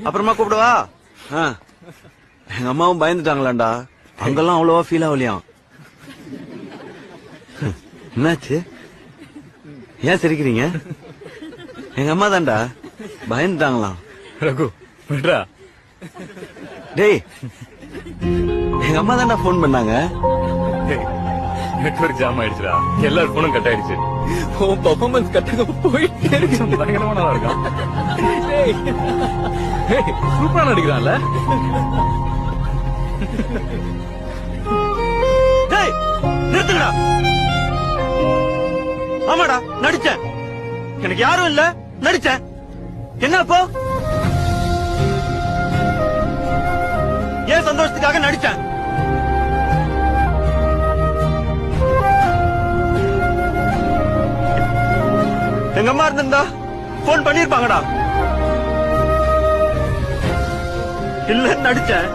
அப்புறமா கூப்பிடுவா. எங்க அம்மாவும் பயந்துட்டாங்களாண்டா. அங்கெல்லாம் அவ்வளவா ஃபீல் ஆகலையாம். என்னாச்சு? ஏன் சிரிக்கிறீங்க? எங்க அம்மா தான்டா பயந்துட்டாங்களாம். ரகு விட்றா. டேய், எங்க அம்மா தான்டா போன் பண்ணாங்க. நெட்வொர்க் ஜாம் ஆயிடுச்சுடா. எல்லாரும் போனும் கட் ஆயிடுச்சு. உன் பெர்ஃபார்மன்ஸ் கட்டுங்க போயிட்டே இருக்கு. பயங்கரமான இருக்கான். சூப்பரா நடிக்கிறான்ல. டேய் நிறுத்துங்கடா. ஆமாடா நடிச்சேன். எனக்கு யாரும் இல்ல, நடிச்சேன். என்ன அப்போ? ஏன் சந்தோஷத்துக்காக நடிச்சேன். எங்க அம்மா இருந்திருந்தா போன் பண்ணிருப்பாங்கடா. இல்ல நடிச்சேன்.